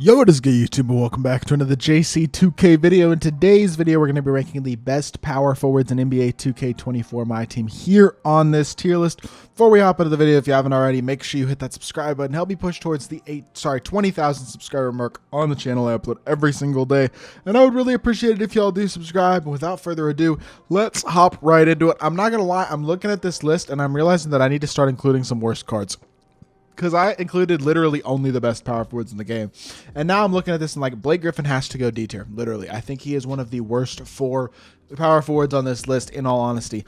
Yo, what is good, YouTube, and welcome back to another JC2K video. In today's video, we're going to be ranking the best power forwards in NBA 2K24 MyTEAM here on this tier list. Before we hop into the video, if you haven't already, make sure you hit that subscribe button. Help me push towards the 20,000 subscriber mark on the channel. I upload every single day, and I would really appreciate it if y'all do subscribe. And without further ado, let's hop right into it. I'm not going to lie, I'm looking at this list, and I'm realizing that I need to start including some worst cards, because I included literally only the best power forwards in the game. And now I'm looking at this and like, Blake Griffin has to go D tier, literally. I think he is one of the worst 4 power forwards on this list, in all honesty.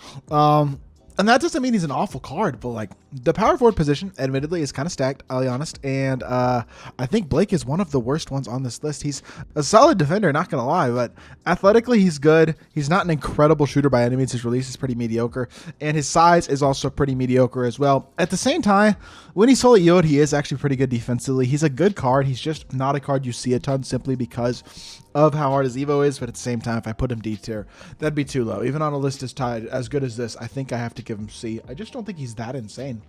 And that doesn't mean he's an awful card, but like, the power forward position, admittedly, is kind of stacked, I'll be honest. And I think Blake is one of the worst ones on this list. He's a solid defender, not going to lie, but athletically, he's good. He's not an incredible shooter by any means. His release is pretty mediocre, and his size is also pretty mediocre as well. At the same time, when he's fully yo'd, he is actually pretty good defensively. He's a good card. He's just not a card you see a ton simply because of how hard his Evo is, but at the same time, if I put him D tier, that'd be too low. Even on a list as good as this, I think I have to give him C. I just don't think he's that insane.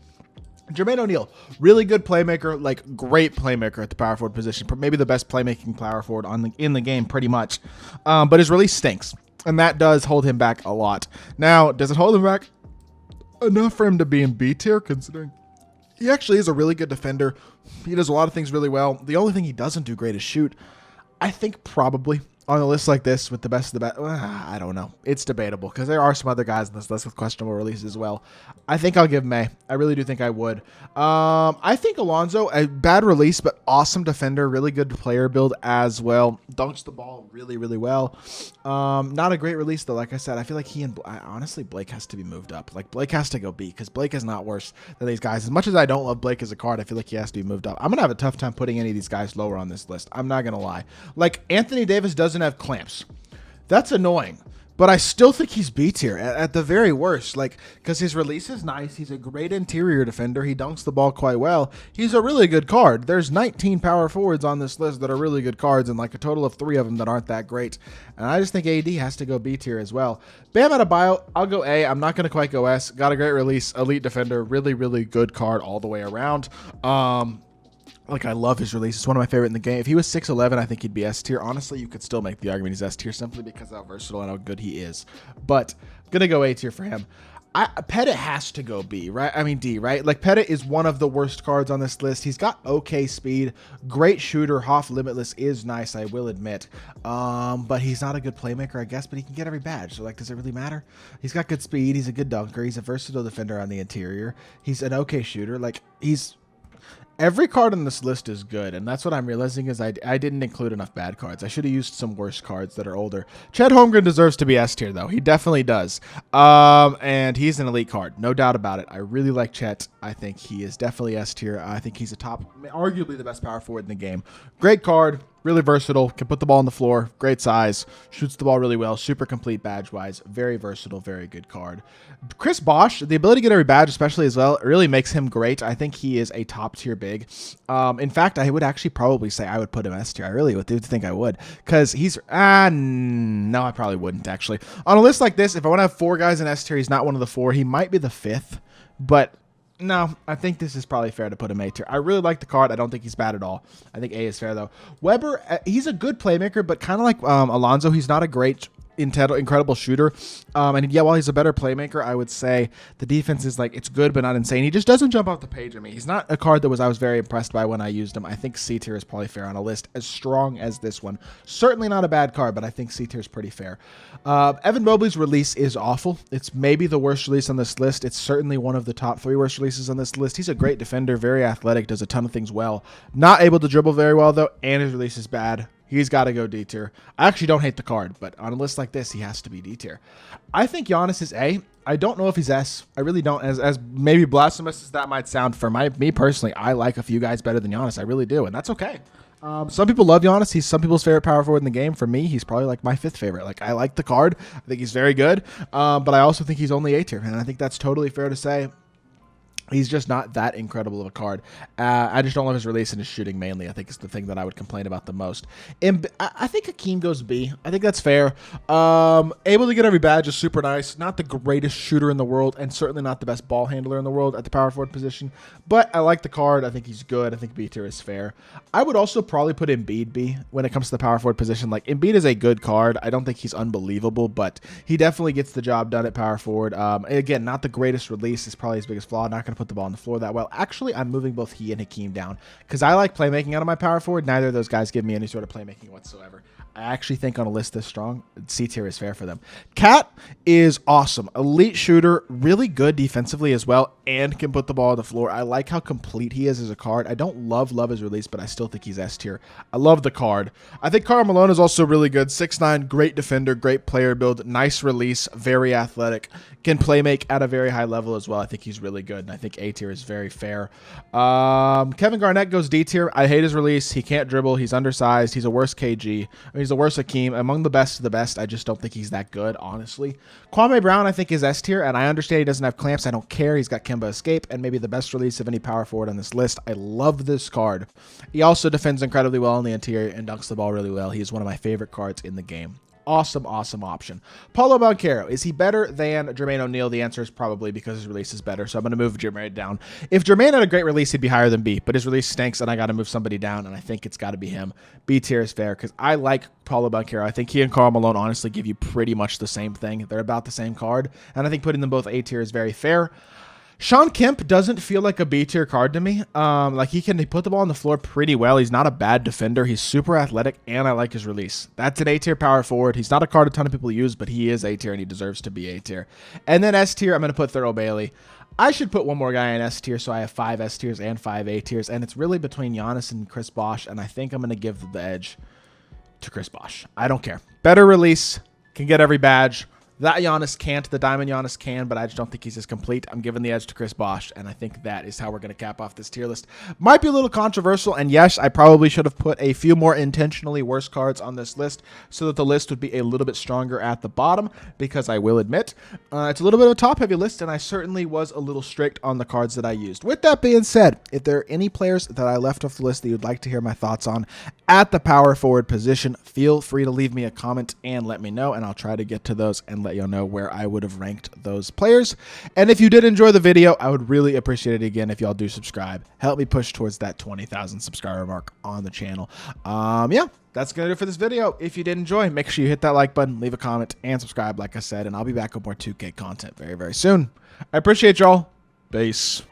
Jermaine O'Neal, really good playmaker, like great playmaker at the power forward position, maybe the best playmaking power forward in the game, pretty much. But his release stinks, and that does hold him back a lot. Now, does it hold him back enough for him to be in B tier, considering he actually is a really good defender? He does a lot of things really well. The only thing he doesn't do great is shoot. I think probably on a list like this with the best of the best, I don't know. It's debatable because there are some other guys in this list with questionable releases as well. I think I'll give him A. I really do think I would. I think Alonzo, a bad release, but awesome defender, really good player build as well. Dunks the ball really, really well. Not a great release though. Like I said, I feel like honestly, Blake has to be moved up. Like Blake has to go B because Blake is not worse than these guys. As much as I don't love Blake as a card, I feel like he has to be moved up. I'm going to have a tough time putting any of these guys lower on this list. I'm not going to lie. Like Anthony Davis doesn't have clamps. That's annoying, but I still think he's B tier at the very worst, like, because his release is nice. He's a great interior defender. He dunks the ball quite well. He's a really good card. There's 19 power forwards on this list that are really good cards, and like a total of 3 of them that aren't that great. And I just think AD has to go B tier as well. Bam Adebayo, I'll go A. I'm not going to quite go S. Got a great release, elite defender, really, really good card all the way around. Like, I love his release. It's one of my favorite in the game. If he was 6'11", I think he'd be S tier. Honestly, you could still make the argument he's S tier simply because of how versatile and how good he is. But I'm going to go A tier for him. Pettit has to go B, right? I mean D, right? Like, Pettit is one of the worst cards on this list. He's got okay speed, great shooter. Hoff Limitless is nice, I will admit. But he's not a good playmaker, I guess, but he can get every badge. So, like, does it really matter? He's got good speed. He's a good dunker. He's a versatile defender on the interior. He's an okay shooter. Like, every card on this list is good, and that's what I'm realizing is I didn't include enough bad cards. I should have used some worse cards that are older. Chet Holmgren deserves to be S tier, though. He definitely does. And he's an elite card, no doubt about it. I really like Chet. I think he is definitely S tier. I think he's arguably the best power forward in the game. Great card. Really versatile, can put the ball on the floor, great size, shoots the ball really well, super complete badge-wise, very versatile, very good card. Chris Bosh, the ability to get every badge especially as well, really makes him great. I think he is a top-tier big. In fact, I would actually probably say I would put him S tier. I really would think I would, because he's, no, I probably wouldn't actually. On a list like this, if I want to have 4 guys in S tier, he's not one of the 4. He might be the 5th, but no, I think this is probably fair to put him A tier. I really like the card. I don't think he's bad at all. I think A is fair, though. Weber, he's a good playmaker, but kind of like Alonzo, he's not a great, incredible shooter. And yeah, while he's a better playmaker, I would say the defense is like, it's good, but not insane. He just doesn't jump off the page at me. He's not a card that I was very impressed by when I used him. I think C tier is probably fair on a list as strong as this one. Certainly not a bad card, but I think C tier is pretty fair. Evan Mobley's release is awful. It's maybe the worst release on this list. It's certainly one of the top 3 worst releases on this list. He's a great defender, very athletic, does a ton of things well. Not able to dribble very well, though, and his release is bad. He's got to go D tier. I actually don't hate the card, but on a list like this, he has to be D tier. I think Giannis is A. I don't know if he's S. I really don't. As maybe blasphemous as that might sound for me personally, I like a few guys better than Giannis. I really do, and that's okay. Some people love Giannis. He's some people's favorite power forward in the game. For me, he's probably like my 5th favorite. Like, I like the card. I think he's very good, but I also think he's only A tier, and I think that's totally fair to say. He's just not that incredible of a card. I just don't love his release and his shooting mainly. I think is the thing that I would complain about the most. And I think Hakeem goes B. I think that's fair. Able to get every badge is super nice. Not the greatest shooter in the world, and certainly not the best ball handler in the world at the power forward position. But I like the card. I think he's good. I think B tier is fair. I would also probably put Embiid B when it comes to the power forward position. Like, Embiid is a good card. I don't think he's unbelievable, but he definitely gets the job done at power forward. Again, not the greatest release. Is probably his biggest flaw. Not going to put the ball on the floor that well. Actually, I'm moving both he and Hakeem down because I like playmaking out of my power forward. Neither of those guys give me any sort of playmaking whatsoever. I actually think on a list this strong, C tier is fair for them. Cat is awesome. Elite shooter, really good defensively as well, and can put the ball on the floor. I like how complete he is as a card. I don't love his release, but I still think he's S tier. I love the card. I think Karl Malone is also really good. 6'9", great defender, great player build, nice release, very athletic, can play make at a very high level as well. I think he's really good, and I think A tier is very fair. Kevin Garnett goes D tier. I hate his release. He can't dribble. He's undersized. He's a worse KG. He's the worst Hakeem. Among the best of the best, I just don't think he's that good, honestly. Kwame Brown, I think, is S tier, and I understand he doesn't have clamps. I don't care. He's got Kemba Escape, and maybe the best release of any power forward on this list. I love this card. He also defends incredibly well on the interior and dunks the ball really well. He is one of my favorite cards in the game. Awesome, awesome option. Paulo Banchero, is he better than Jermaine O'Neal? The answer is probably because his release is better, so I'm going to move Jermaine down. If Jermaine had a great release, he'd be higher than B, but his release stinks, and I got to move somebody down, and I think it's got to be him. B tier is fair because I like Paulo Banchero. I think he and Karl Malone honestly give you pretty much the same thing. They're about the same card, and I think putting them both A tier is very fair. Sean Kemp doesn't feel like a B tier card to me. Like he put the ball on the floor pretty well. He's not a bad defender. He's super athletic, and I like his release. That's an A tier power forward. He's not a card a ton of people use, but he is A tier, and he deserves to be A tier. And then S tier, I'm going to put Thurl Bailey. I should put one more guy in S tier, so I have 5 S tiers and 5 A tiers, and it's really between Giannis and Chris Bosh, and I think I'm going to give the edge to Chris Bosh. I don't care. Better release, can get every badge. That Giannis can't. The Diamond Giannis can, but I just don't think he's as complete. I'm giving the edge to Chris Bosh, and I think that is how we're going to cap off this tier list. Might be a little controversial, and yes, I probably should have put a few more intentionally worse cards on this list so that the list would be a little bit stronger at the bottom, because I will admit, it's a little bit of a top-heavy list, and I certainly was a little strict on the cards that I used. With that being said, if there are any players that I left off the list that you'd like to hear my thoughts on at the power forward position, feel free to leave me a comment and let me know, and I'll try to get to those and let you know where I would have ranked those players. And if you did enjoy the video, I would really appreciate it again if y'all do subscribe. Help me push towards that 20,000 subscriber mark on the channel. Yeah, that's going to do it for this video. If you did enjoy, make sure you hit that like button, leave a comment, and subscribe like I said, and I'll be back with more 2K content very, very soon. I appreciate y'all. Peace.